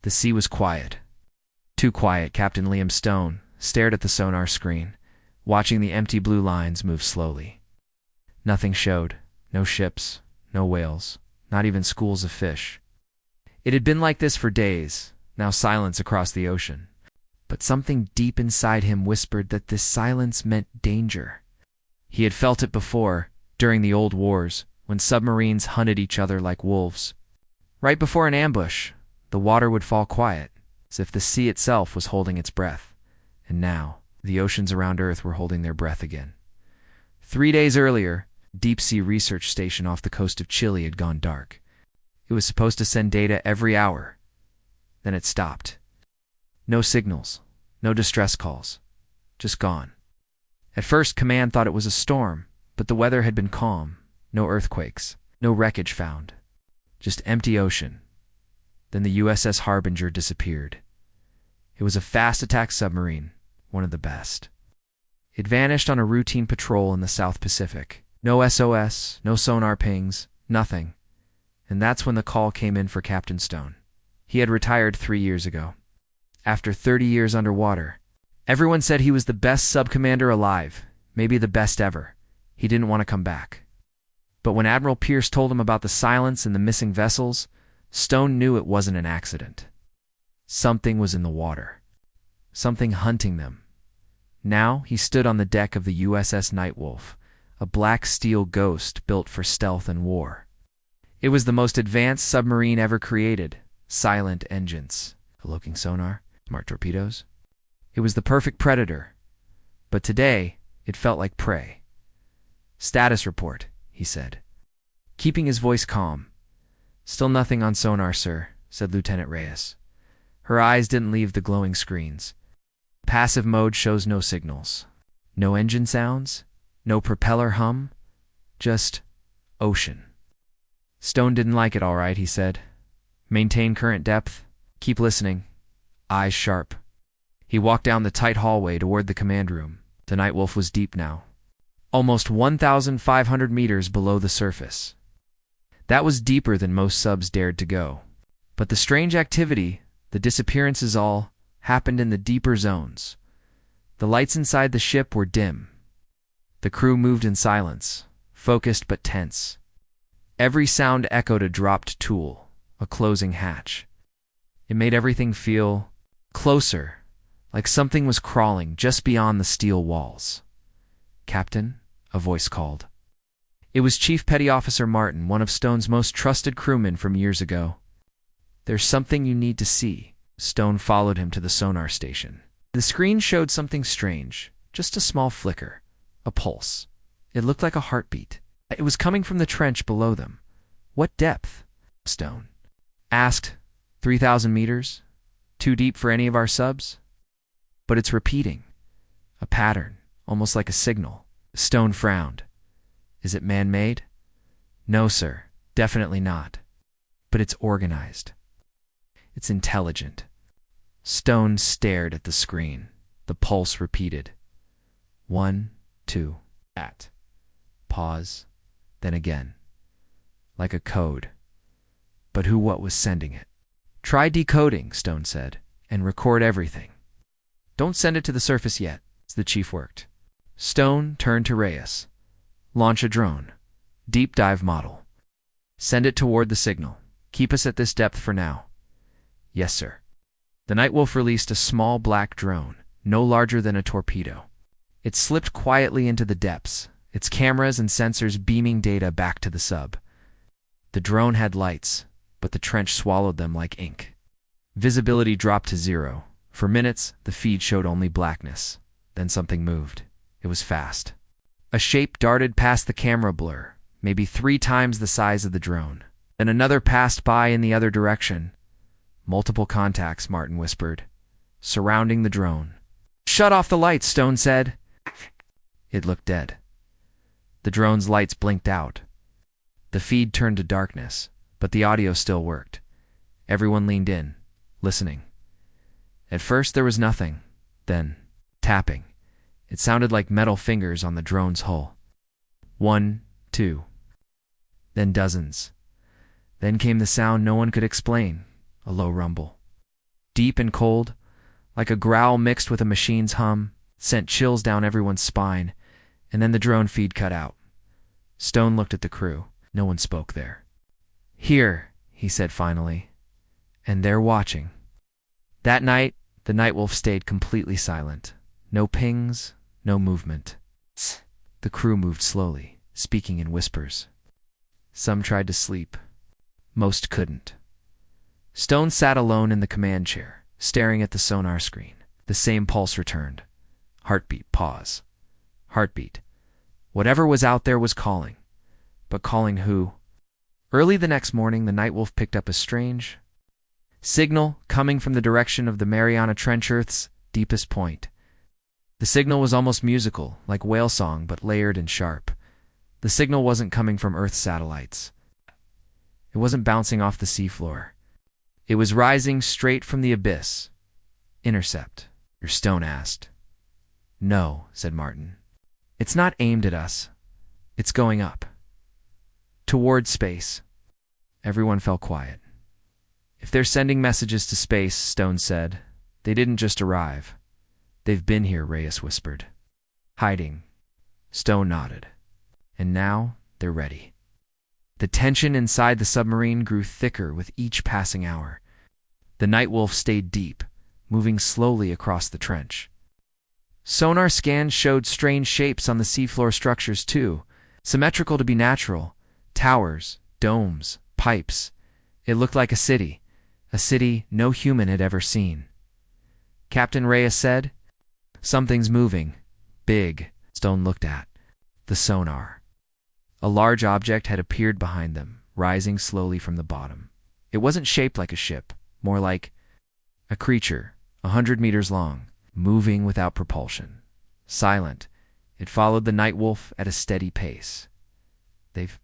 The sea was quiet. Too quiet. Captain Liam Stone stared at the sonar screen, watching the empty blue lines move slowly. Nothing showed. No ships, no whales, not even schools of fish. It had been like this for days, now silence across the ocean. But something deep inside him whispered that this silence meant danger. He had felt it before, during the old wars, when submarines hunted each other like wolves. Right before an ambush, the water would fall quiet, as if the sea itself was holding its breath. And now, the oceans around Earth were holding their breath again. 3 days earlier, a deep-sea research station off the coast of Chile had gone dark. It was supposed to send data every hour. Then it stopped. No signals, no distress calls, just gone. At first, Command thought it was a storm, but the weather had been calm. No earthquakes, no wreckage found. Just empty ocean. Then the USS Harbinger disappeared. It was a fast attack submarine, one of the best. It vanished on a routine patrol in the South Pacific. No SOS, no sonar pings, nothing. And that's when the call came in for Captain Stone. He had retired 3 years ago. After 30 years underwater, everyone said he was the best sub-commander alive, maybe the best ever. He didn't want to come back. But when Admiral Pierce told him about the silence and the missing vessels, Stone knew it wasn't an accident. Something was in the water. Something hunting them. Now he stood on the deck of the USS Nightwolf, a black steel ghost built for stealth and war. It was the most advanced submarine ever created. Silent engines, a looking sonar, smart torpedoes. It was the perfect predator. But today, it felt like prey. "Status report," he said, keeping his voice calm. "Still nothing on sonar, sir," said Lieutenant Reyes. Her eyes didn't leave the glowing screens. Passive mode shows no signals. No engine sounds, no propeller hum, just ocean. Stone didn't like it all right, he said. "Maintain current depth. Keep listening. Eyes sharp." He walked down the tight hallway toward the command room. The Nightwolf was deep now, almost 1,500 meters below the surface. That was deeper than most subs dared to go. But the strange activity, the disappearances all, happened in the deeper zones. The lights inside the ship were dim. The crew moved in silence, focused but tense. Every sound echoed a dropped tool, a closing hatch. It made everything feel closer, like something was crawling just beyond the steel walls. "Captain," a voice called. It was Chief Petty Officer Martin, one of Stone's most trusted crewmen from years ago. "There's something you need to see." Stone followed him to the sonar station. The screen showed something strange, just a small flicker, a pulse. It looked like a heartbeat. It was coming from the trench below them. "What depth?" Stone asked. 3,000 meters? Too deep for any of our subs? But it's repeating. A pattern, almost like a signal. Stone frowned. "Is it man-made?" "No, sir. Definitely not. But it's organized. It's intelligent." Stone stared at the screen. The pulse repeated. 1, 2, at. Pause. Then again. Like a code. But what was sending it? "Try decoding," Stone said, "and record everything. Don't send it to the surface yet." The chief worked. Stone turned to Reyes. "Launch a drone. Deep dive model. Send it toward the signal. Keep us at this depth for now." "Yes, sir." The Nightwolf released a small black drone, no larger than a torpedo. It slipped quietly into the depths, its cameras and sensors beaming data back to the sub. The drone had lights, but the trench swallowed them like ink. Visibility dropped to 0. For minutes, the feed showed only blackness. Then something moved. It was fast. A shape darted past the camera blur, maybe 3 times the size of the drone. Then another passed by in the other direction. "Multiple contacts," Martin whispered, surrounding the drone. "Shut off the lights," Stone said. It looked dead. The drone's lights blinked out. The feed turned to darkness, but the audio still worked. Everyone leaned in, listening. At first there was nothing. Then, tapping. It sounded like metal fingers on the drone's hull. 1, 2. Then dozens. Then came the sound no one could explain, a low rumble. deep and cold, like a growl mixed with a machine's hum, sent chills down everyone's spine, and then the drone feed cut out. Stone looked at the crew. No one spoke there. "Here," he said finally, "and they're watching." That night, the Nightwolf stayed completely silent. No pings, no movement. The crew moved slowly, speaking in whispers. Some tried to sleep. Most couldn't. Stone sat alone in the command chair, staring at the sonar screen. The same pulse returned. Heartbeat, pause. Heartbeat. Whatever was out there was calling. But calling who? Early the next morning, the Nightwolf picked up a strange signal coming from the direction of the Mariana Trench, Earth's deepest point. The signal was almost musical, like whale song, but layered and sharp. The signal wasn't coming from Earth's satellites. It wasn't bouncing off the seafloor. It was rising straight from the abyss. "Intercept?" Stone asked. "No," said Martin. "It's not aimed at us. It's going up. Toward space." Everyone fell quiet. "If they're sending messages to space," Stone said, "they didn't just arrive. They've been here," Reyes whispered. "Hiding." Stone nodded. "And now they're ready." The tension inside the submarine grew thicker with each passing hour. The Nightwolf stayed deep, moving slowly across the trench. Sonar scans showed strange shapes on the seafloor structures too, symmetrical to be natural. Towers, domes, pipes. It looked like a city no human had ever seen. Captain Reyes said, "Something's moving. Big." Stone looked at the sonar. A large object had appeared behind them, rising slowly from the bottom. It wasn't shaped like a ship, more like a creature, 100 meters long, moving without propulsion. Silent, it followed the Nightwolf at a steady pace. "They've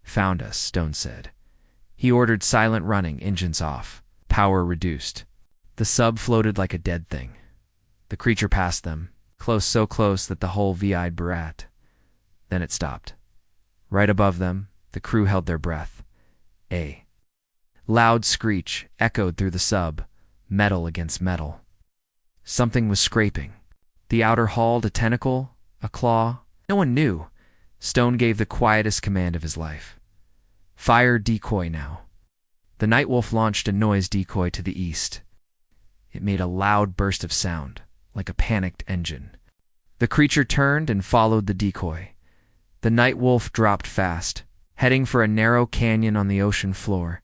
found us," Stone said. He ordered silent running, engines off, power reduced. The sub floated like a dead thing. The creature passed them, close, so close that the hull VI'd Barat. Then it stopped. Right above them, the crew held their breath. A loud screech echoed through the sub, metal against metal. Something was scraping. The outer hull, a tentacle, a claw. No one knew. Stone gave the quietest command of his life. "Fire decoy now." The Nightwolf launched a noise decoy to the east. It made a loud burst of sound, like a panicked engine. The creature turned and followed the decoy. The Nightwolf dropped fast, heading for a narrow canyon on the ocean floor.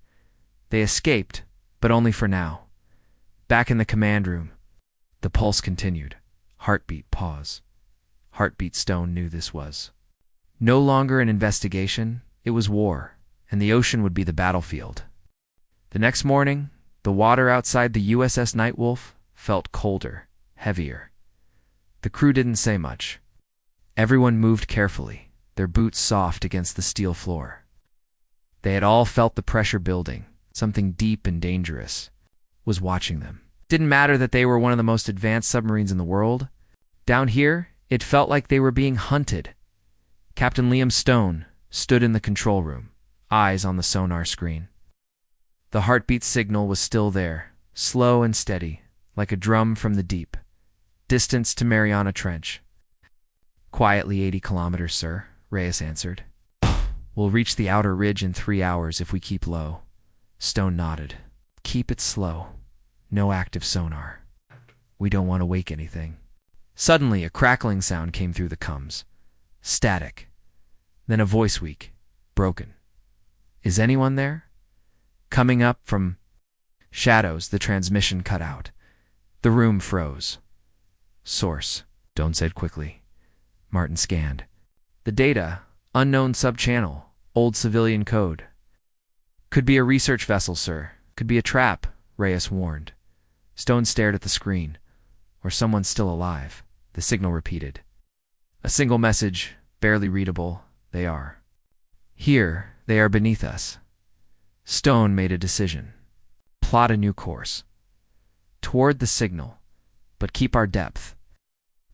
They escaped, but only for now. Back in the command room, the pulse continued. Heartbeat, pause. Heartbeat. Stone knew this was no longer an investigation, it was war, and the ocean would be the battlefield. The next morning, the water outside the USS Nightwolf felt colder, heavier. The crew didn't say much. Everyone moved carefully, their boots soft against the steel floor. They had all felt the pressure building. Something deep and dangerous was watching them. It didn't matter that they were one of the most advanced submarines in the world. Down here, it felt like they were being hunted. Captain Liam Stone stood in the control room, eyes on the sonar screen. The heartbeat signal was still there, slow and steady, like a drum from the deep. Distance to Mariana Trench. "Quietly 80 kilometers, sir," Reyes answered. "We'll reach the outer ridge in 3 hours if we keep low." Stone nodded. "Keep it slow. No active sonar. We don't want to wake anything." Suddenly, a crackling sound came through the comms. Static. Then a voice weak, broken. "Is anyone there?" Coming up from shadows, the transmission cut out. The room froze. "Source," Stone said quickly. Martin scanned. "The data, unknown sub-channel, old civilian code." "Could be a research vessel, sir. Could be a trap," Reyes warned. Stone stared at the screen. "Or someone still alive." The signal repeated. A single message, barely readable. "They are. Here, they are beneath us." Stone made a decision. "Plot a new course. Toward the signal, but keep our depth."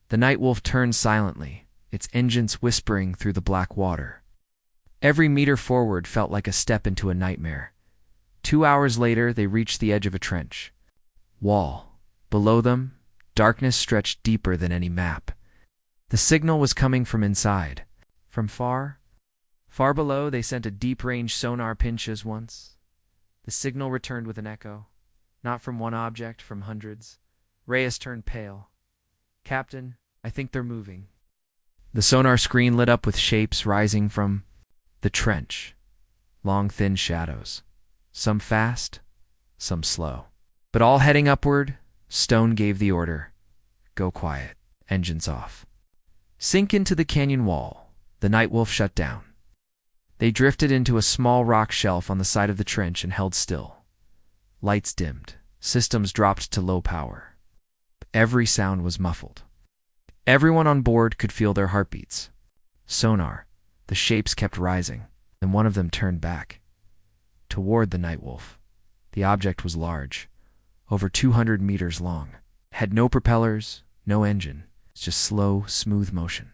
The Nightwolf turned silently, its engines whispering through the black water. Every meter forward felt like a step into a nightmare. 2 hours later, they reached the edge of a trench. wall. Below them, darkness stretched deeper than any map. The signal was coming from inside. From far below, they sent a deep-range sonar pinches once. The signal returned with an echo. Not from one object, from hundreds. Reyes turned pale. "Captain, I think they're moving." The sonar screen lit up with shapes rising from the trench. Long, thin shadows. Some fast, some slow. But all heading upward. Stone gave the order. "Go quiet. Engines off." Sink into the canyon wall. The Nightwolf shut down. They drifted into a small rock shelf on the side of the trench and held still. Lights dimmed. Systems dropped to low power. Every sound was muffled. Everyone on board could feel their heartbeats. Sonar. The shapes kept rising, and one of them turned back. Toward the Nightwolf. The object was large, over 200 meters long. Had no propellers, no engine, just slow, smooth motion.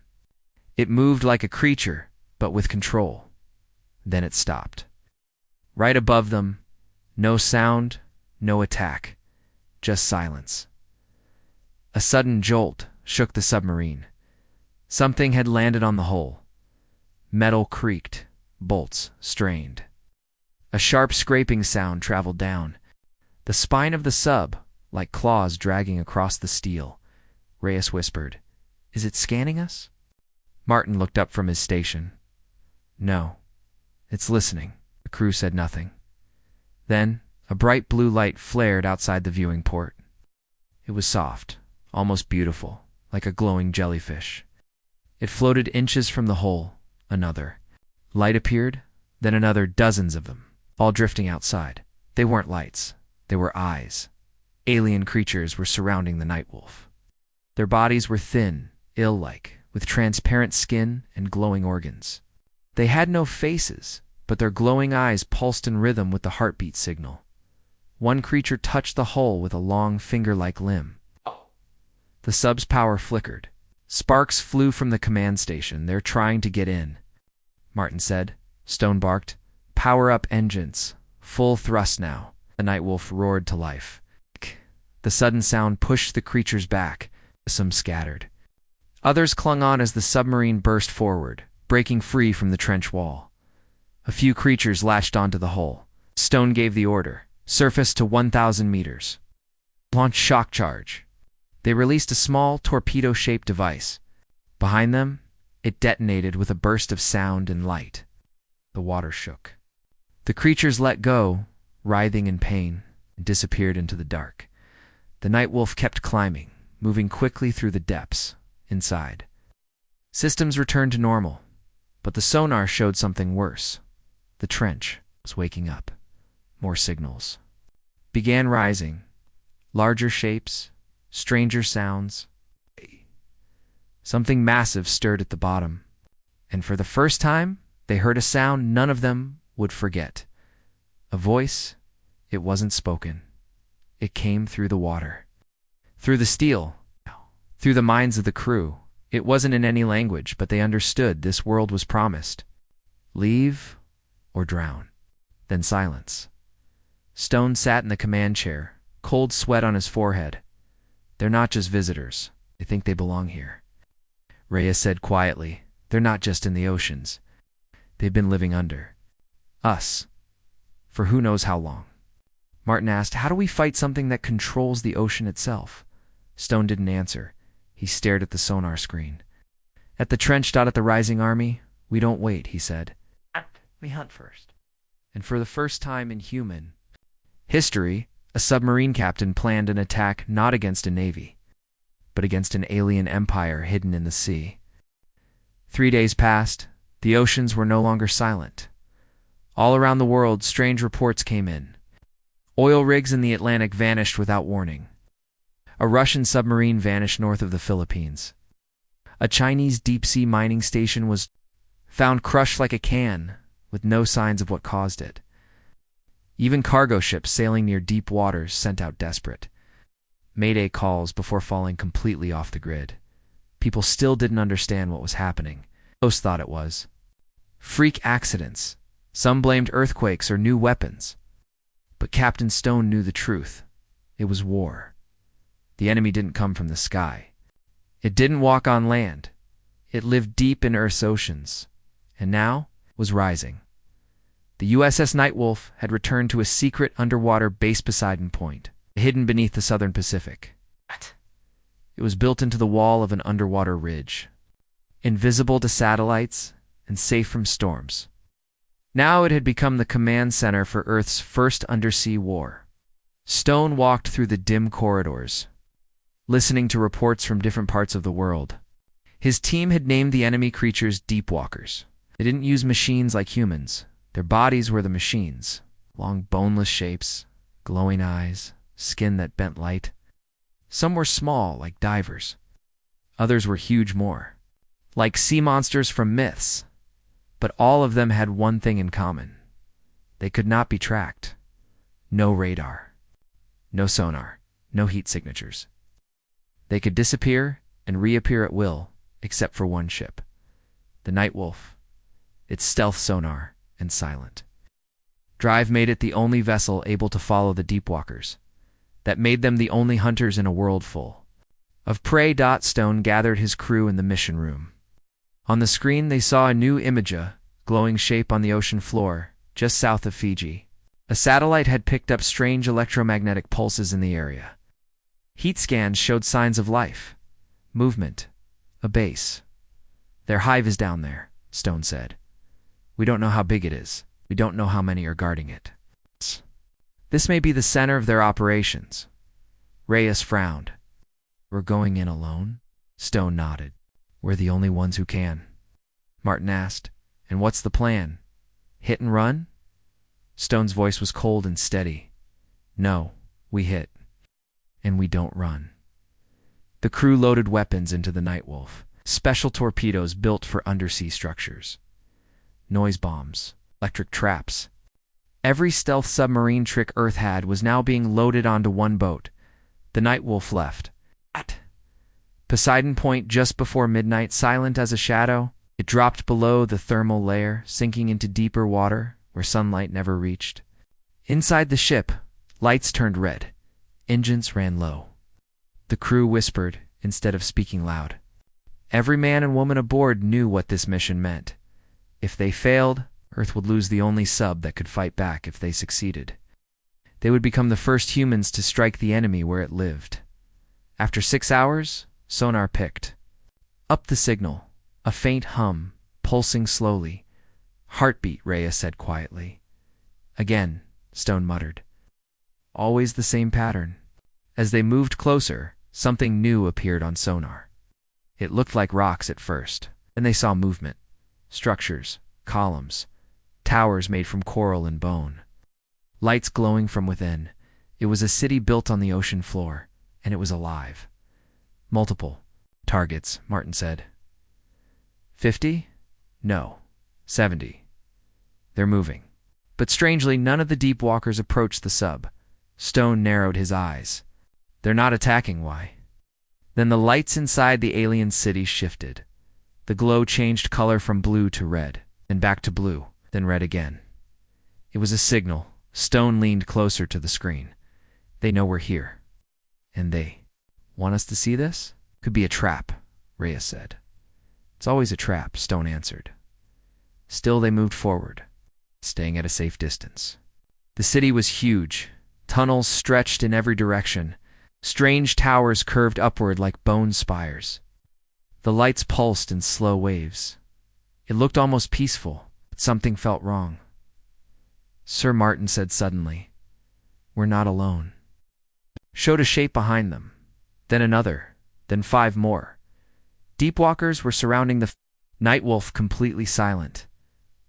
It moved like a creature, but with control. Then it stopped. Right above them, no sound, no attack, just silence. A sudden jolt shook the submarine. Something had landed on the hull. Metal creaked, bolts strained. A sharp scraping sound traveled down. The spine of the sub, like claws dragging across the steel. Reyes whispered, "Is it scanning us?" Martin looked up from his station. "No, it's listening." The crew said nothing. Then a bright blue light flared outside the viewing port. It was soft, almost beautiful, like a glowing jellyfish. It floated inches from the hull. Another. Light appeared, then another, dozens of them, all drifting outside. They weren't lights. They were eyes. Alien creatures were surrounding the Nightwolf. Their bodies were thin, ill-like, with transparent skin and glowing organs. They had no faces, but their glowing eyes pulsed in rhythm with the heartbeat signal. One creature touched the hull with a long finger-like limb. The sub's power flickered. Sparks flew from the command station. "They're trying to get in," Martin said. Stone barked, "Power up engines. Full thrust now." The Nightwolf roared to life. The sudden sound pushed the creatures back. Some scattered. Others clung on as the submarine burst forward, breaking free from the trench wall. A few creatures latched onto the hull. Stone gave the order. "Surface to 1,000 meters. Launch shock charge." They released a small, torpedo-shaped device. Behind them, it detonated with a burst of sound and light. The water shook. The creatures let go, writhing in pain, and disappeared into the dark. The Nightwolf kept climbing, moving quickly through the depths, inside. Systems returned to normal, but the sonar showed something worse. The trench was waking up. More signals began rising. Larger shapes, stranger sounds. Something massive stirred at the bottom, and for the first time, they heard a sound none of them would forget. A voice. It wasn't spoken. It came through the water. Through the steel. Through the minds of the crew. It wasn't in any language, but they understood this world was promised. Leave or drown. Then silence. Stone sat in the command chair, cold sweat on his forehead. "They're not just visitors. They think they belong here." Reyes said quietly, "They're not just in the oceans. They've been living under us for who knows how long." Martin asked, "How do we fight something that controls the ocean itself?" Stone didn't answer. He stared at the sonar screen. "At the trench dot at the rising army, we don't wait," he said. "We hunt first." And for the first time in human history, a submarine captain planned an attack not against a navy, but against an alien empire hidden in the sea. 3 days passed. The oceans were no longer silent. All around the world, strange reports came in. Oil rigs in the Atlantic vanished without warning. A Russian submarine vanished north of the Philippines. A Chinese deep-sea mining station was found crushed like a can, with no signs of what caused it. Even cargo ships sailing near deep waters sent out desperate mayday calls before falling completely off the grid. People still didn't understand what was happening. Most thought it was freak accidents. Some blamed earthquakes or new weapons. But Captain Stone knew the truth. It was war. The enemy didn't come from the sky. It didn't walk on land. It lived deep in Earth's oceans, and now was rising. The USS Nightwolf had returned to a secret underwater base Poseidon Point, hidden beneath the southern Pacific. It was built into the wall of an underwater ridge, invisible to satellites and safe from storms. Now it had become the command center for Earth's first undersea war. Stone walked through the dim corridors, listening to reports from different parts of the world. His team had named the enemy creatures Deepwalkers. They didn't use machines like humans. Their bodies were the machines. Long boneless shapes, glowing eyes, skin that bent light. Some were small, like divers. Others were huge, more like sea monsters from myths. But all of them had one thing in common. They could not be tracked. No radar. No sonar. No heat signatures. They could disappear and reappear at will, except for one ship. The Nightwolf. Its stealth sonar and silent drive made it the only vessel able to follow the Deepwalkers. That made them the only hunters in a world full of prey. Stone gathered his crew in the mission room. On the screen they saw a new image, a glowing shape on the ocean floor, just south of Fiji. A satellite had picked up strange electromagnetic pulses in the area. Heat scans showed signs of life, movement, a base. Their hive is down there, Stone said. We don't know how big it is. We don't know how many are guarding it. This may be the center of their operations. Reyes frowned. We're going in alone? Stone nodded. We're the only ones who can. Martin asked, and what's the plan? Hit and run? Stone's voice was cold and steady. No, we hit. And we don't run. The crew loaded weapons into the Nightwolf, special torpedoes built for undersea structures. Noise bombs, electric traps. Every stealth submarine trick Earth had was now being loaded onto one boat. The Nightwolf left. At Poseidon Point just before midnight, silent as a shadow, it dropped below the thermal layer, sinking into deeper water where sunlight never reached. Inside the ship, lights turned red. Engines ran low. The crew whispered instead of speaking loud. Every man and woman aboard knew what this mission meant. If they failed, Earth would lose the only sub that could fight back. If they succeeded, they would become the first humans to strike the enemy where it lived. After 6 hours, sonar picked up the signal, a faint hum, pulsing slowly. Heartbeat, Reyes said quietly. Again, Stone muttered. Always the same pattern. As they moved closer, something new appeared on sonar. It looked like rocks at first, and they saw movement. Structures, columns, towers made from coral and bone. Lights glowing from within. It was a city built on the ocean floor, and it was alive. Multiple targets, Martin said. 50? No. 70. They're moving. But strangely, none of the Deepwalkers approached the sub. Stone narrowed his eyes. They're not attacking, why? Then the lights inside the alien city shifted. The glow changed color from blue to red, then back to blue, then red again. It was a signal. Stone leaned closer to the screen. They know we're here. And they want us to see this? Could be a trap, Reyes said. It's always a trap, Stone answered. Still they moved forward, staying at a safe distance. The city was huge. Tunnels stretched in every direction. Strange towers curved upward like bone spires. The lights pulsed in slow waves. It looked almost peaceful, but something felt wrong. Sir Martin said suddenly, "We're not alone." Showed a shape behind them, then another, then 5 more. Deepwalkers were surrounding the Nightwolf, completely silent.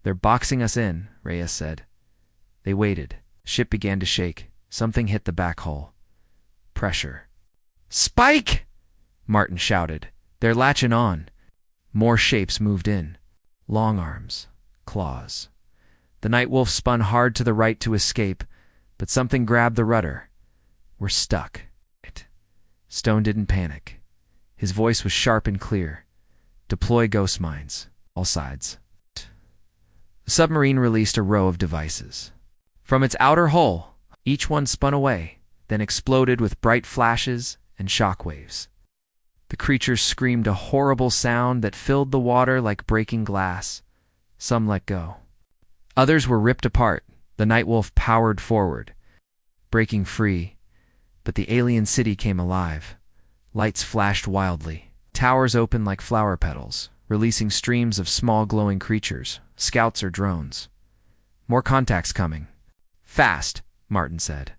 "They're boxing us in," Reyes said. They waited. The ship began to shake. Something hit the back hull. Pressure. "Spike!" Martin shouted. "They're latching on." More shapes moved in. Long arms. Claws. The Nightwolf spun hard to the right to escape, but something grabbed the rudder. "We're stuck." Stone didn't panic. His voice was sharp and clear. "Deploy ghost mines. All sides." The submarine released a row of devices. From its outer hull, each one spun away, then exploded with bright flashes and shockwaves. The creatures screamed a horrible sound that filled the water like breaking glass. Some let go. Others were ripped apart. The Nightwolf powered forward, breaking free, but the alien city came alive. Lights flashed wildly. Towers opened like flower petals, releasing streams of small glowing creatures, scouts or drones. More contacts coming. Fast, Martin said.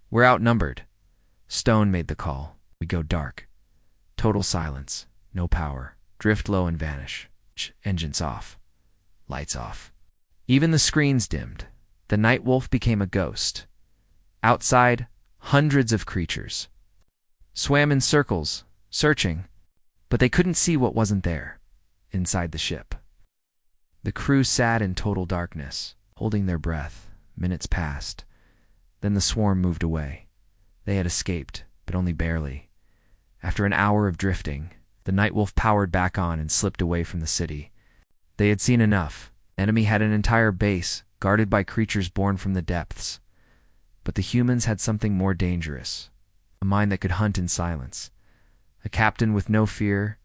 We're outnumbered. Stone made the call. We go dark. Total silence. No power. Drift low and vanish. Engines off. Lights off. Even the screens dimmed. The Nightwolf became a ghost. Outside, hundreds of creatures swam in circles, searching, but they couldn't see what wasn't there, inside the ship. The crew sat in total darkness, holding their breath. Minutes passed. Then the swarm moved away. They had escaped, but only barely. After an hour of drifting, the Nightwolf powered back on and slipped away from the city. They had seen enough. Enemy had an entire base, guarded by creatures born from the depths. But the humans had something more dangerous. A mind that could hunt in silence. A captain with no fear,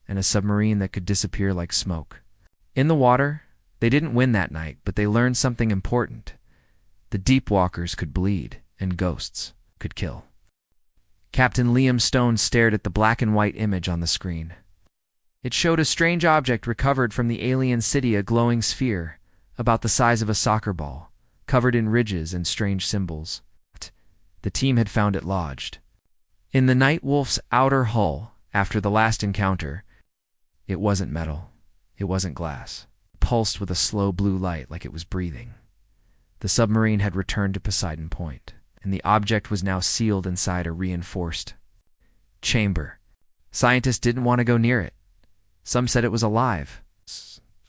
and a submarine that could disappear like smoke. In the water, they didn't win that night, but they learned something important. The deep walkers could bleed, and ghosts could kill. Captain Liam Stone stared at the black and white image on the screen. It showed a strange object recovered from the alien city, a glowing sphere, about the size of a soccer ball, covered in ridges and strange symbols. The team had found it lodged in the Nightwolf's outer hull after the last encounter. It wasn't metal. It wasn't glass. It pulsed with a slow blue light like it was breathing. The submarine had returned to Poseidon Point, and the object was now sealed inside a reinforced chamber. Scientists didn't want to go near it. Some said it was alive.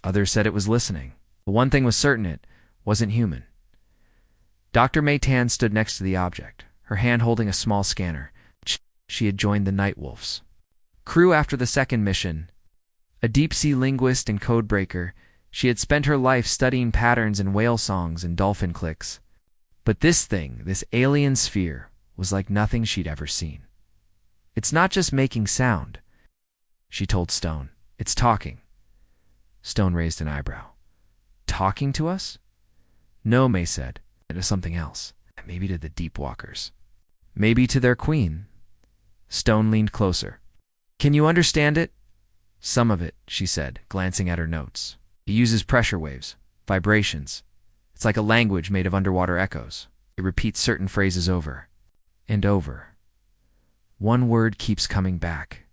Others said it was listening. But one thing was certain: it wasn't human. Dr. Maytan stood next to the object, her hand holding a small scanner. She had joined the Nightwolf's crew after the second mission. A deep-sea linguist and codebreaker, she had spent her life studying patterns in whale songs and dolphin clicks. But this thing, this alien sphere, was like nothing she'd ever seen. "It's not just making sound," she told Stone. "It's talking." Stone raised an eyebrow. "Talking to us?" "No," May said. "It is something else. Maybe to the deep walkers. Maybe to their queen." Stone leaned closer. "Can you understand it?" "Some of it," she said, glancing at her notes. "It uses pressure waves, vibrations. It's like a language made of underwater echoes. It repeats certain phrases over and over. One word keeps coming back."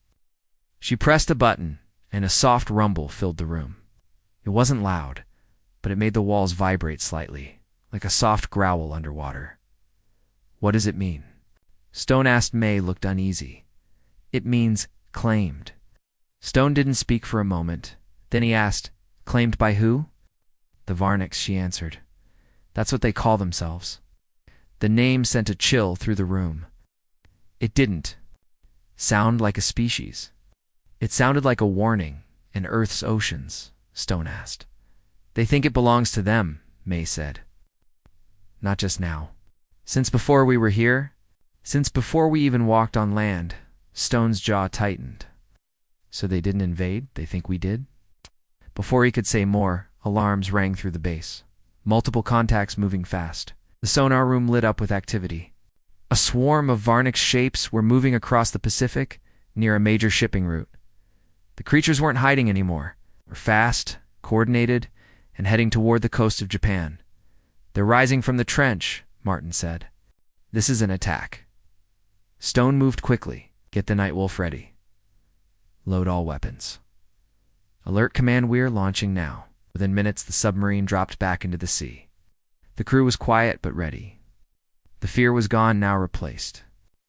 She pressed a button, and a soft rumble filled the room. It wasn't loud, but it made the walls vibrate slightly, like a soft growl underwater. "What does it mean?" Stone asked. May looked uneasy. "It means claimed." Stone didn't speak for a moment. Then he asked, "Claimed by who?" "The Varniks," she answered. "That's what they call themselves." The name sent a chill through the room. It didn't sound like a species. It sounded like a warning in Earth's oceans. Stone asked. "They think it belongs to them," May said. "Not just now. Since before we were here? Since before we even walked on land." Stone's jaw tightened. "So they didn't invade? They think we did?" Before he could say more, alarms rang through the base. Multiple contacts moving fast. The sonar room lit up with activity. A swarm of Varnik shapes were moving across the Pacific near a major shipping route. The creatures weren't hiding anymore. They were fast, coordinated, and heading toward the coast of Japan. "They're rising from the trench," Martin said. "This is an attack." Stone moved quickly. "Get the Nightwolf ready. Load all weapons. Alert command, we're launching now." Within minutes, the submarine dropped back into the sea. The crew was quiet but ready. The fear was gone, now replaced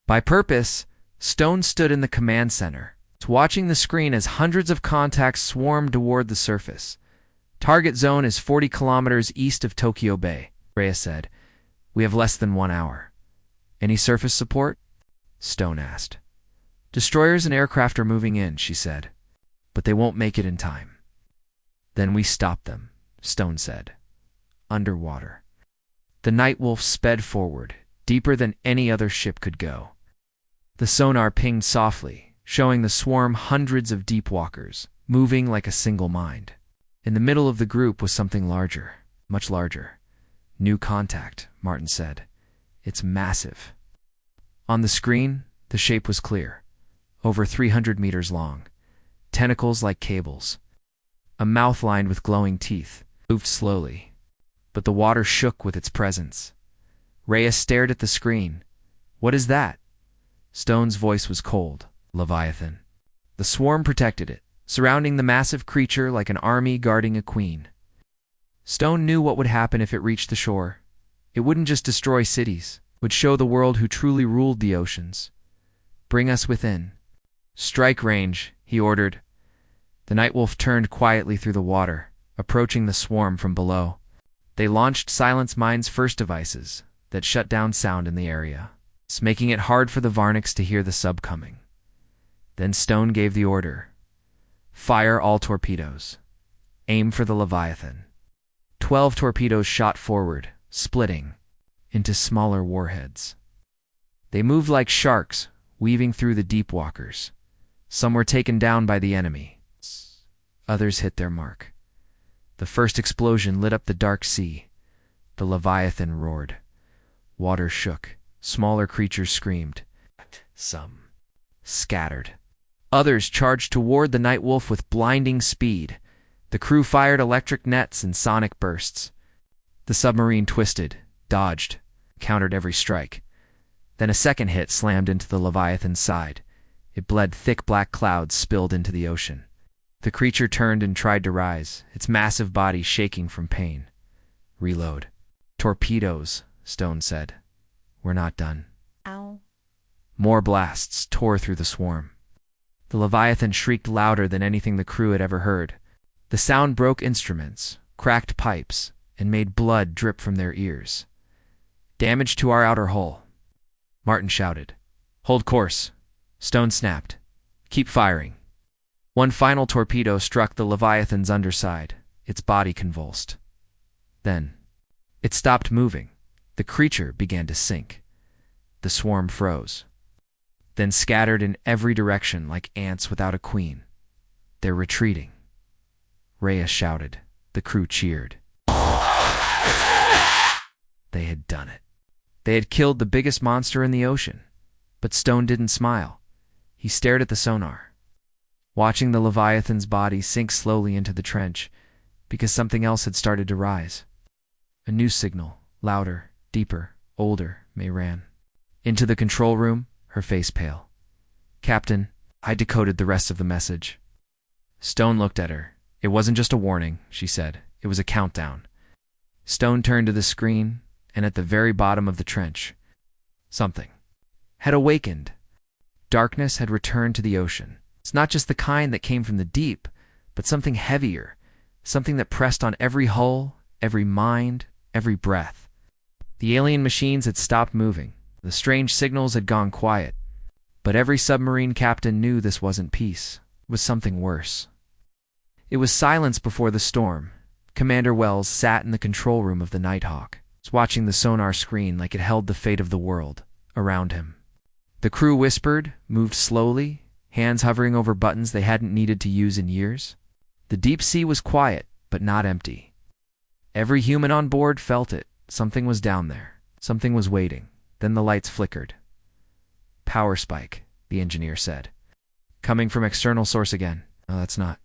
by purpose. Stone stood in the command center, watching the screen as hundreds of contacts swarmed toward the surface. "Target zone is 40 kilometers east of Tokyo Bay," Rhea said. "We have less than 1 hour." "Any surface support?" Stone asked. "Destroyers and aircraft are moving in," she said. "But they won't make it in time." "Then we stop them," Stone said. Underwater. The Nightwolf sped forward, deeper than any other ship could go. The sonar pinged softly, showing the swarm hundreds of deep walkers, moving like a single mind. In the middle of the group was something larger, much larger. New contact, Martin said. It's massive. On the screen, the shape was clear. Over 300 meters long. Tentacles like cables. A mouth lined with glowing teeth. Moved slowly. But the water shook with its presence. Rhea stared at the screen. What is that? Stone's voice was cold. Leviathan. The swarm protected it, surrounding the massive creature like an army guarding a queen. Stone knew what would happen if it reached the shore. It wouldn't just destroy cities. It would show the world who truly ruled the oceans. Bring us within. Strike range, he ordered. The Nightwolf turned quietly through the water, approaching the swarm from below. They launched Silence Mind's first devices that shut down sound in the area, making it hard for the Varniks to hear the sub coming. Then Stone gave the order. Fire all torpedoes. Aim for the Leviathan. 12 torpedoes shot forward, splitting into smaller warheads. They moved like sharks, weaving through the deep walkers. Some were taken down by the enemy. Others hit their mark. The first explosion lit up the dark sea. The Leviathan roared. Water shook. Smaller creatures screamed. Some scattered. Others charged toward the Nightwolf with blinding speed. The crew fired electric nets and sonic bursts. The submarine twisted, dodged, countered every strike. Then a second hit slammed into the Leviathan's side. It bled. Thick black clouds spilled into the ocean. The creature turned and tried to rise, its massive body shaking from pain. Reload. Torpedoes, Stone said. We're not done. Ow. More blasts tore through the swarm. The Leviathan shrieked louder than anything the crew had ever heard. The sound broke instruments, cracked pipes, and made blood drip from their ears. Damage to our outer hull. Martin shouted. Hold course. Stone snapped. Keep firing. One final torpedo struck the Leviathan's underside. Its body convulsed. Then, it stopped moving. The creature began to sink. The swarm froze. Then scattered in every direction like ants without a queen. They're retreating. Rhea shouted. The crew cheered. They had done it. They had killed the biggest monster in the ocean. But Stone didn't smile. He stared at the sonar, watching the Leviathan's body sink slowly into the trench, because something else had started to rise. A new signal, louder, deeper, older, May ran. Into the control room, her face pale. Captain, I decoded the rest of the message. Stone looked at her. It wasn't just a warning, she said. It was a countdown. Stone turned to the screen, and at the very bottom of the trench, something had awakened. Darkness had returned to the ocean. It's not just the kind that came from the deep, but something heavier, something that pressed on every hull, every mind, every breath. The alien machines had stopped moving. The strange signals had gone quiet. But every submarine captain knew this wasn't peace. It was something worse. It was silence before the storm. Commander Wells sat in the control room of the Nighthawk, watching the sonar screen like it held the fate of the world around him. The crew whispered, moved slowly, hands hovering over buttons they hadn't needed to use in years. The deep sea was quiet, but not empty. Every human on board felt it. Something was down there. Something was waiting. Then the lights flickered. Power spike, the engineer said. Coming from external source again. No, that's not.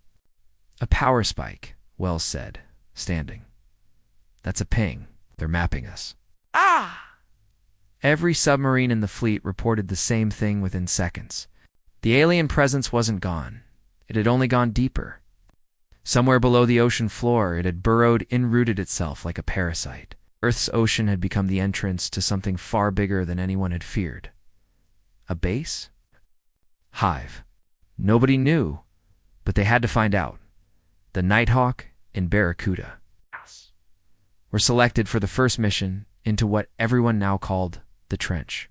A power spike, Wells said, standing. That's a ping. They're mapping us. Ah! Every submarine in the fleet reported the same thing within seconds. The alien presence wasn't gone. It had only gone deeper. Somewhere below the ocean floor, it had burrowed, enrooted itself like a parasite. Earth's ocean had become the entrance to something far bigger than anyone had feared. A base? Hive. Nobody knew, but they had to find out. The Nighthawk and Barracuda were selected for the first mission into what everyone now called the trench.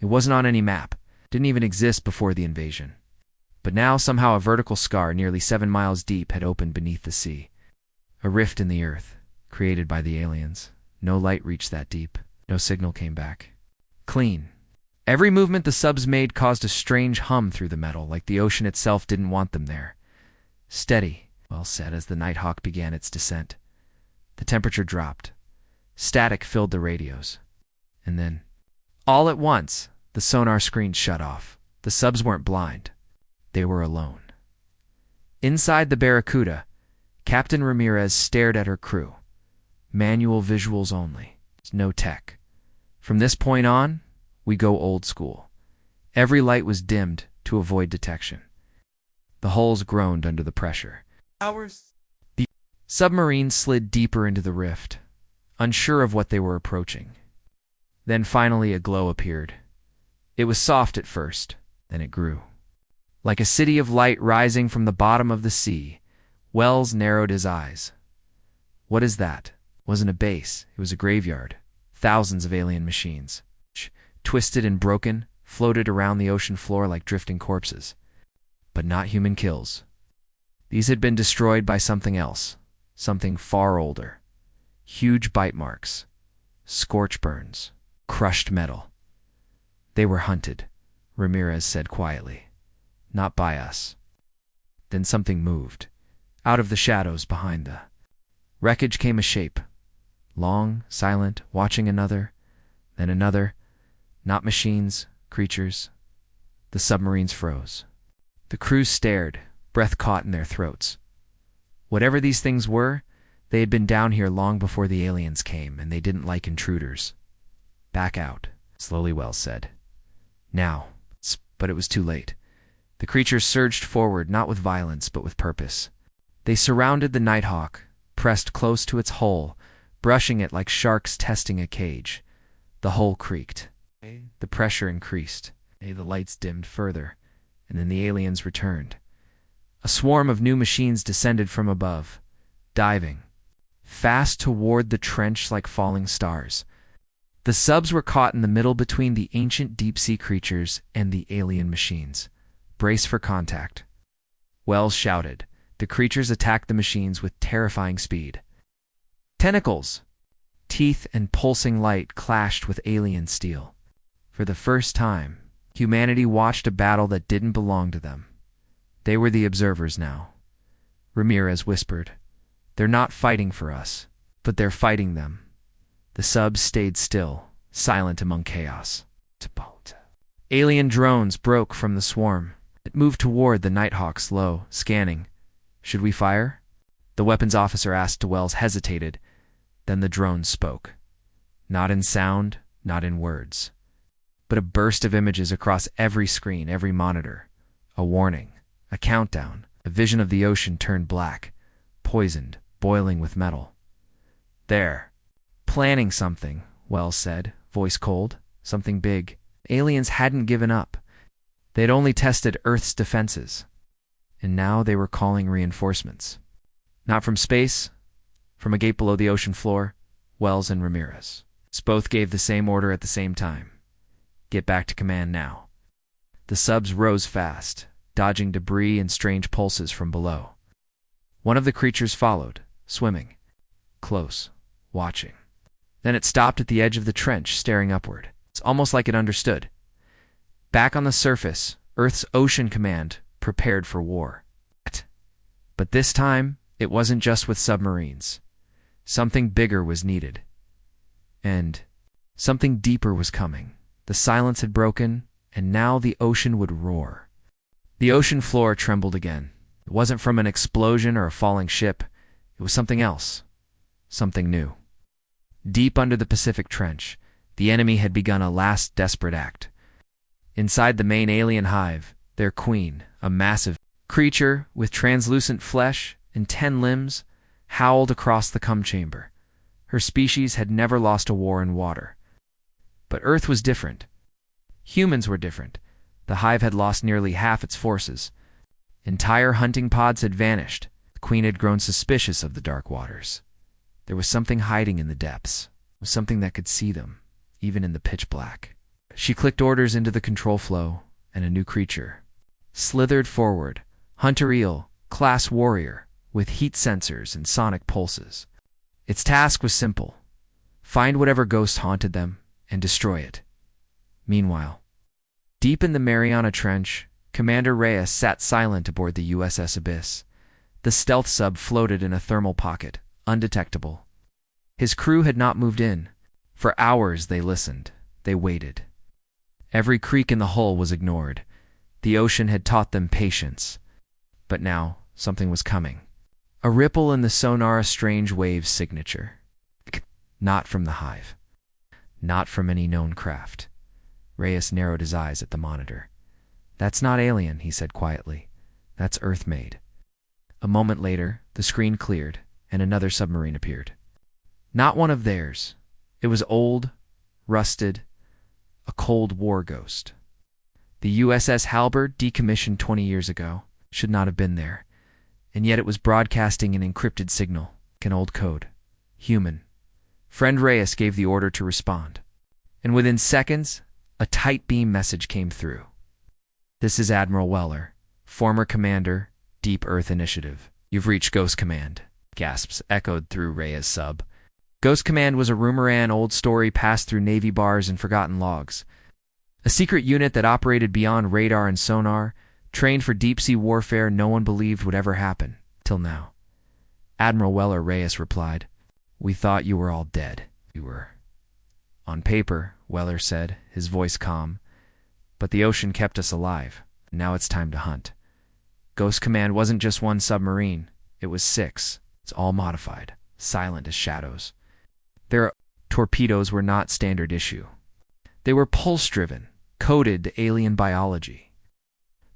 It wasn't on any map, didn't even exist before the invasion. But now somehow a vertical scar nearly 7 miles deep had opened beneath the sea. A rift in the earth, created by the aliens. No light reached that deep. No signal came back. clean. Every movement the subs made caused a strange hum through the metal, like the ocean itself didn't want them there. Steady, Wells said as the Nighthawk began its descent. The temperature dropped. Static filled the radios. And then, all at once, the sonar screen shut off. The subs weren't blind. They were alone. Inside the Barracuda, Captain Ramirez stared at her crew. Manual visuals only. No tech. From this point on, we go old school. Every light was dimmed to avoid detection. The hulls groaned under the pressure. The submarine slid deeper into the rift, unsure of what they were approaching. Then finally a glow appeared. It was soft at first, then it grew. Like a city of light rising from the bottom of the sea, Wells narrowed his eyes. What is that? It wasn't a base, it was a graveyard. Thousands of alien machines, twisted and broken, floated around the ocean floor like drifting corpses. But not human kills. These had been destroyed by something else, something far older. Huge bite marks, scorch burns, crushed metal. They were hunted, Ramirez said quietly. Not by us. Then something moved. Out of the shadows behind the wreckage came a shape. Long, silent, watching another, then another. Not machines, creatures. The submarines froze. The crew stared, breath caught in their throats. Whatever these things were, they had been down here long before the aliens came, and they didn't like intruders. Back out, slowly Wells said. Now, but it was too late. The creatures surged forward, not with violence, but with purpose. They surrounded the Nighthawk, pressed close to its hull, brushing it like sharks testing a cage. The hull creaked. The pressure increased. The lights dimmed further, and then the aliens returned. A swarm of new machines descended from above, diving, fast toward the trench like falling stars. The subs were caught in the middle between the ancient deep-sea creatures and the alien machines. Brace for contact. Wells shouted. The creatures attacked the machines with terrifying speed. Tentacles! Teeth and pulsing light clashed with alien steel. For the first time, humanity watched a battle that didn't belong to them. They were the observers now. Ramirez whispered, "They're not fighting for us, but they're fighting them." The subs stayed still, silent among chaos. Alien drones broke from the swarm. It moved toward the Nighthawk slow, scanning. "Should we fire?" The weapons officer asked. Wells hesitated. Then the drone spoke. Not in sound, not in words, but a burst of images across every screen, every monitor. A warning, a countdown, a vision of the ocean turned black, poisoned, boiling with metal. "There. Planning something," Wells said, voice cold. "Something big." Aliens hadn't given up. They'd only tested Earth's defenses. And now they were calling reinforcements. Not from space, from a gate below the ocean floor, Wells and Ramirez. Both gave the same order at the same time. Get back to command now. The subs rose fast, dodging debris and strange pulses from below. One of the creatures followed, swimming. Close, watching. Then it stopped at the edge of the trench, staring upward. It's almost like it understood. Back on the surface, Earth's ocean command prepared for war. But this time, it wasn't just with submarines. Something bigger was needed. And something deeper was coming. The silence had broken, and now the ocean would roar. The ocean floor trembled again. It wasn't from an explosion or a falling ship. It was something else. Something new. Deep under the Pacific Trench, the enemy had begun a last desperate act. Inside the main alien hive, their queen, a massive creature with translucent flesh and 10 limbs, howled across the cum chamber. Her species had never lost a war in water. But Earth was different. Humans were different. The hive had lost nearly half its forces. Entire hunting pods had vanished. The queen had grown suspicious of the dark waters. There was something hiding in the depths. It was something that could see them, even in the pitch black. She clicked orders into the control flow, and a new creature slithered forward. Hunter eel, class warrior, with heat sensors and sonic pulses. Its task was simple. Find whatever ghost haunted them and destroy it. Meanwhile, deep in the Mariana Trench, Commander Reyes sat silent aboard the USS Abyss. The stealth sub floated in a thermal pocket, undetectable. His crew had not moved in. For hours they listened. They waited. Every creak in the hull was ignored. The ocean had taught them patience. But now, something was coming. A ripple in the sonar, a strange wave signature. Not from the hive. Not from any known craft. Reyes narrowed his eyes at the monitor. "That's not alien," he said quietly. "That's Earth-made." A moment later, the screen cleared, and another submarine appeared. Not one of theirs. It was old, rusted, a Cold War ghost. The USS Halberd, decommissioned 20 years ago, should not have been there, and yet it was broadcasting an encrypted signal, an old code. Human. Friend Reyes gave the order to respond, and within seconds, a tight beam message came through. "This is Admiral Weller, former commander, Deep Earth Initiative. You've reached Ghost Command." Gasps echoed through Reyes' sub. Ghost Command was a rumor-an old story passed through Navy bars and forgotten logs. A secret unit that operated beyond radar and sonar, trained for deep-sea warfare no one believed would ever happen, till now. Admiral Weller, Reyes replied, "We thought you were all dead." "You were." "On paper," Weller said, his voice calm. "But the ocean kept us alive. Now it's time to hunt." Ghost Command wasn't just one submarine. It was 6. It's all modified, silent as shadows. Their torpedoes were not standard issue. They were pulse-driven, coded to alien biology.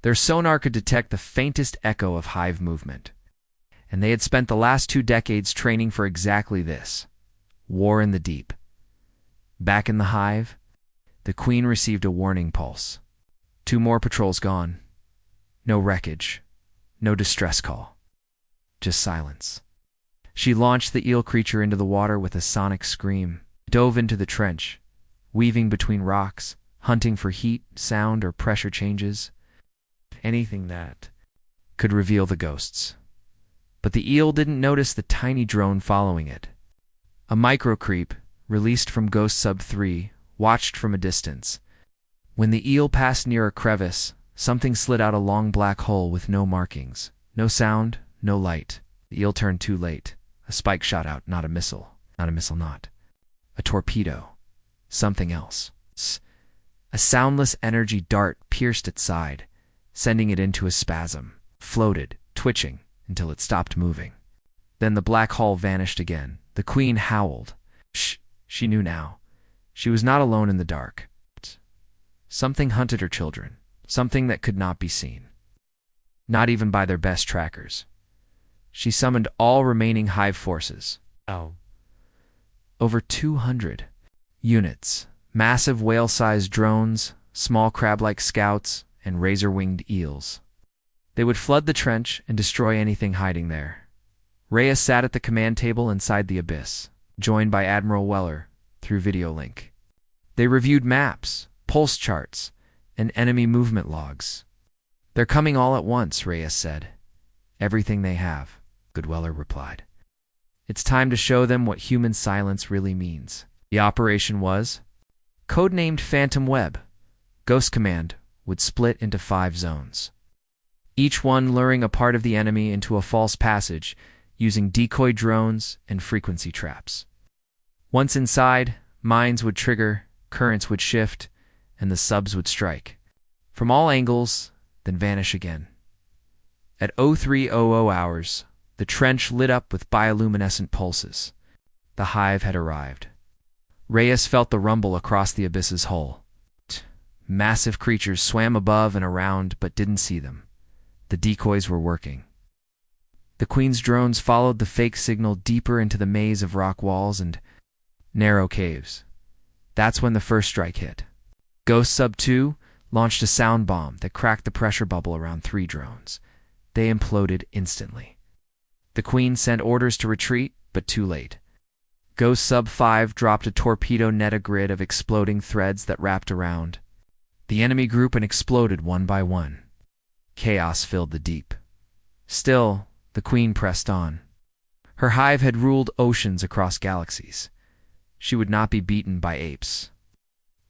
Their sonar could detect the faintest echo of hive movement. And they had spent the last 2 decades training for exactly this. War in the deep. Back in the hive, the Queen received a warning pulse. 2 more patrols gone. No wreckage. No distress call. Just silence. She launched the eel creature into the water with a sonic scream, dove into the trench, weaving between rocks, hunting for heat, sound, or pressure changes. Anything that could reveal the ghosts. But the eel didn't notice the tiny drone following it. A microcreep, released from Ghost Sub 3, watched from a distance. When the eel passed near a crevice, something slid out a long black hole with no markings. No sound, no light. The eel turned too late. A spike shot out, not a missile. Not a missile, not. A torpedo. Something else. A soundless energy dart pierced its side, sending it into a spasm. Floated, twitching, until it stopped moving. Then the black hole vanished again. The Queen howled. Shh, she knew now. She was not alone in the dark. Something hunted her children. Something that could not be seen. Not even by their best trackers. She summoned all remaining hive forces. Over 200 units. Massive whale-sized drones, small crab-like scouts, and razor-winged eels. They would flood the trench and destroy anything hiding there. Reyes sat at the command table inside the Abyss, joined by Admiral Weller through video link. They reviewed maps, pulse charts, and enemy movement logs. "They're coming all at once," Reyes said. "Everything they have," Weller replied. "It's time to show them what human silence really means." The operation was codenamed Phantom Web. Ghost Command would split into 5 zones, each one luring a part of the enemy into a false passage using decoy drones and frequency traps. Once inside, mines would trigger, currents would shift, and the subs would strike. From all angles, then vanish again. At 0300 hours, the trench lit up with bioluminescent pulses. The hive had arrived. Reyes felt the rumble across the Abyss's hull. Massive creatures swam above and around but didn't see them. The decoys were working. The Queen's drones followed the fake signal deeper into the maze of rock walls and narrow caves. That's when the first strike hit. Ghost Sub 2 launched a sound bomb that cracked the pressure bubble around 3 drones. They imploded instantly. The Queen sent orders to retreat, but too late. Ghost Sub 5 dropped a torpedo net, a grid of exploding threads that wrapped around the enemy group and exploded one by one. Chaos filled the deep. Still, the Queen pressed on. Her hive had ruled oceans across galaxies. She would not be beaten by apes.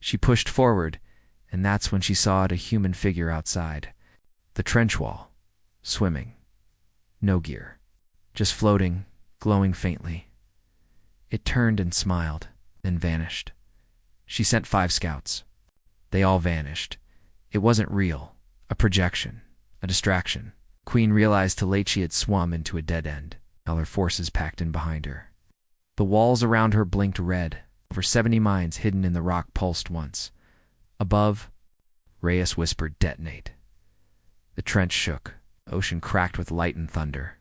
She pushed forward, and that's when she saw a human figure outside. The trench wall. Swimming. No gear. Just floating, glowing faintly. It turned and smiled, then vanished. She sent 5 scouts. They all vanished. It wasn't real. A projection. A distraction. Queen realized too late she had swum into a dead end, while her forces packed in behind her. The walls around her blinked red. Over 70 mines hidden in the rock pulsed once. Above, Reyes whispered, "Detonate." The trench shook. The ocean cracked with light and thunder.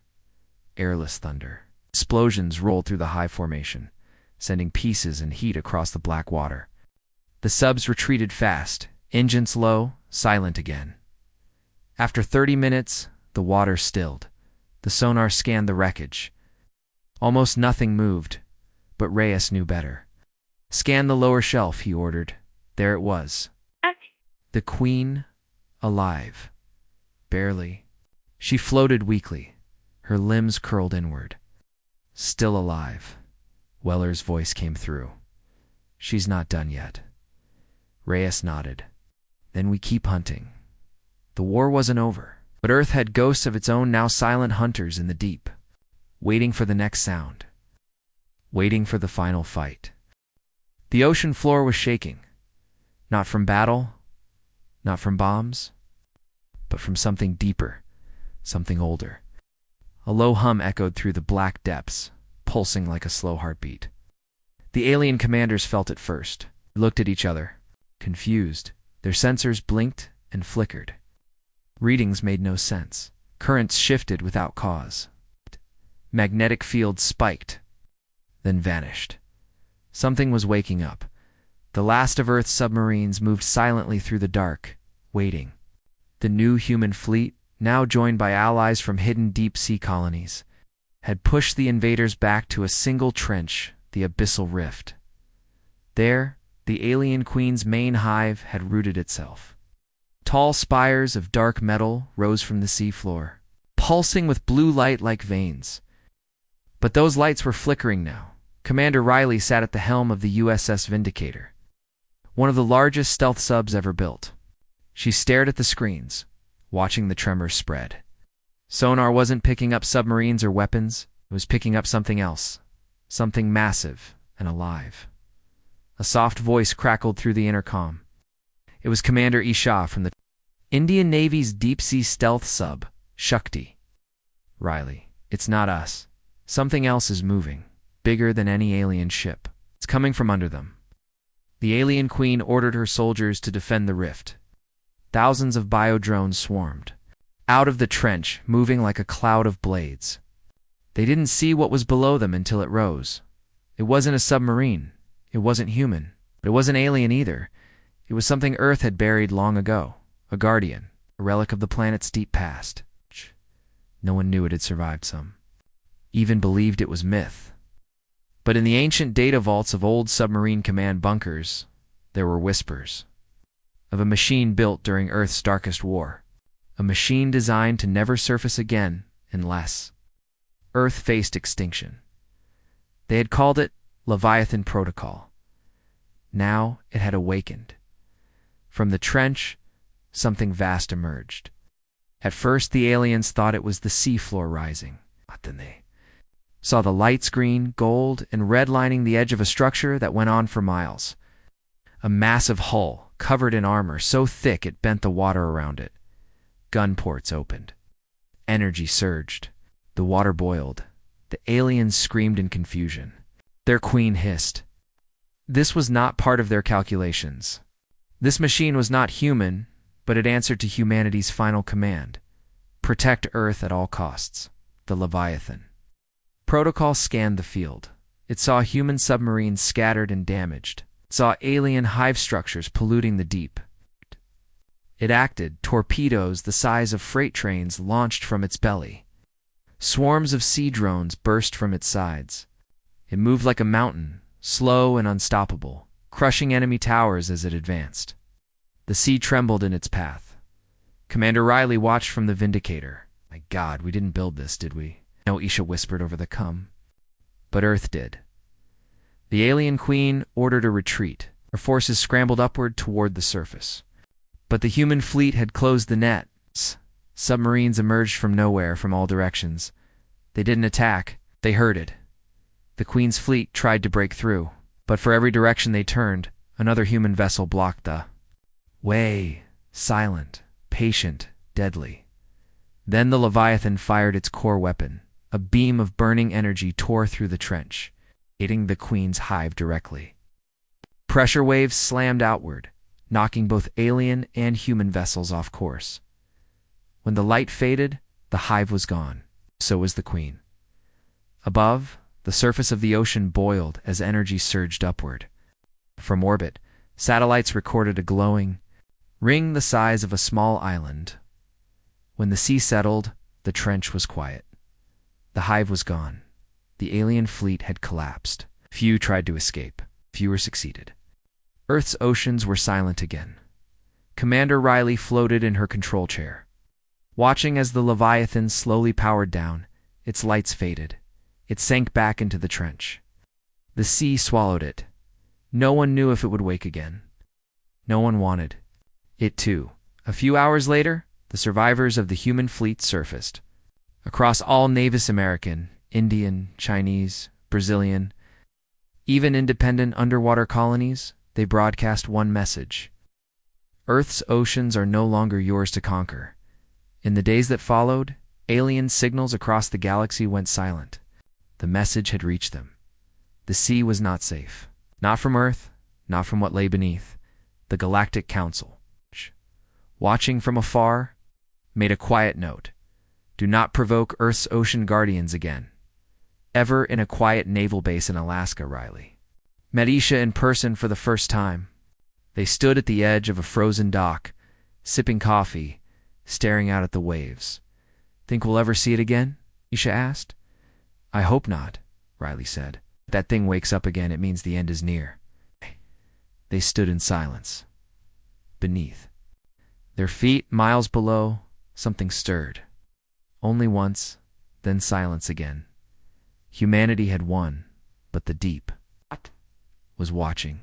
Airless thunder. Explosions rolled through the high formation, sending pieces and heat across the black water. The subs retreated fast, engines low, silent again. After 30 minutes, the water stilled. The sonar scanned the wreckage. Almost nothing moved, but Reyes knew better. "Scan the lower shelf," he ordered. There it was. The Queen, alive. Barely. She floated weakly, her limbs curled inward. "Still alive." Weller's voice came through. "She's not done yet." Reyes nodded. "Then we keep hunting." The war wasn't over, but Earth had ghosts of its own, now silent hunters in the deep, waiting for the next sound, waiting for the final fight. The ocean floor was shaking, not from battle, not from bombs, but from something deeper, something older. A low hum echoed through the black depths, pulsing like a slow heartbeat. The alien commanders felt it first. They looked at each other, confused. Their sensors blinked and flickered. Readings made no sense. Currents shifted without cause. Magnetic fields spiked, then vanished. Something was waking up. The last of Earth's submarines moved silently through the dark, waiting. The new human fleet, now joined by allies from hidden deep-sea colonies, had pushed the invaders back to a single trench, the abyssal rift. There, the alien queen's main hive had rooted itself. Tall spires of dark metal rose from the seafloor, pulsing with blue light like veins. But those lights were flickering now. Commander Riley sat at the helm of the USS Vindicator, one of the largest stealth subs ever built. She stared at the screens, watching the tremors spread. Sonar wasn't picking up submarines or weapons. It was picking up something else, something massive and alive. A soft voice crackled through the intercom. It was Commander Isha from the Indian Navy's deep-sea stealth sub, Shakti. "Riley, it's not us. Something else is moving, bigger than any alien ship. It's coming from under them." The alien queen ordered her soldiers to defend the rift. Thousands of biodrones swarmed out of the trench, moving like a cloud of blades. They didn't see what was below them until it rose. It wasn't a submarine. It wasn't human. But it wasn't alien either. It was something Earth had buried long ago. A guardian, a relic of the planet's deep past. No one knew it had survived some. Even believed it was myth. But in the ancient data vaults of old submarine command bunkers, there were whispers of a machine built during Earth's darkest war. A machine designed to never surface again unless Earth faced extinction. They had called it Leviathan Protocol. Now it had awakened. From the trench, something vast emerged. At first, the aliens thought it was the seafloor rising. But then they saw the lights green, gold, and red lining the edge of a structure that went on for miles. A massive hull, covered in armor so thick it bent the water around it. Gun ports opened. Energy surged. The water boiled. The aliens screamed in confusion. Their queen hissed. This was not part of their calculations. This machine was not human, but it answered to humanity's final command: protect Earth at all costs. The Leviathan. Protocol scanned the field. It saw human submarines scattered and damaged. It saw alien hive structures polluting the deep. It acted. Torpedoes the size of freight trains launched from its belly. Swarms of sea drones burst from its sides. It moved like a mountain, slow and unstoppable, crushing enemy towers as it advanced. The sea trembled in its path. Commander Riley watched from the Vindicator. "My God, we didn't build this, did we?" No, Isha whispered over the com. But Earth did. The alien queen ordered a retreat. Her forces scrambled upward toward the surface. But the human fleet had closed the nets. Submarines emerged from nowhere from all directions. They didn't attack, they herded. The Queen's fleet tried to break through, but for every direction they turned, another human vessel blocked the way, silent, patient, deadly. Then the Leviathan fired its core weapon. A beam of burning energy tore through the trench, hitting the Queen's hive directly. Pressure waves slammed outward, knocking both alien and human vessels off course. When the light faded, the hive was gone. So was the Queen. Above, the surface of the ocean boiled as energy surged upward. From orbit, satellites recorded a glowing ring the size of a small island. When the sea settled, the trench was quiet. The hive was gone. The alien fleet had collapsed. Few tried to escape. Fewer succeeded. Earth's oceans were silent again. Commander Riley floated in her control chair. Watching as the Leviathan slowly powered down, its lights faded. It sank back into the trench. The sea swallowed it. No one knew if it would wake again. No one wanted it to. A few hours later, the survivors of the human fleet surfaced. Across all Navis American, Indian, Chinese, Brazilian, even independent underwater colonies, they broadcast one message. Earth's oceans are no longer yours to conquer. In the days that followed, alien signals across the galaxy went silent. The message had reached them. The sea was not safe. Not from Earth, not from what lay beneath. The Galactic Council, watching from afar, made a quiet note. Do not provoke Earth's ocean guardians again. Ever in a quiet naval base in Alaska, Riley met Isha in person for the first time. They stood at the edge of a frozen dock, sipping coffee, staring out at the waves. Think we'll ever see it again? Isha asked. I hope not, Riley said. If that thing wakes up again, it means the end is near. They stood in silence. Beneath, their feet miles below, something stirred. Only once, then silence again. Humanity had won, but the deep was watching.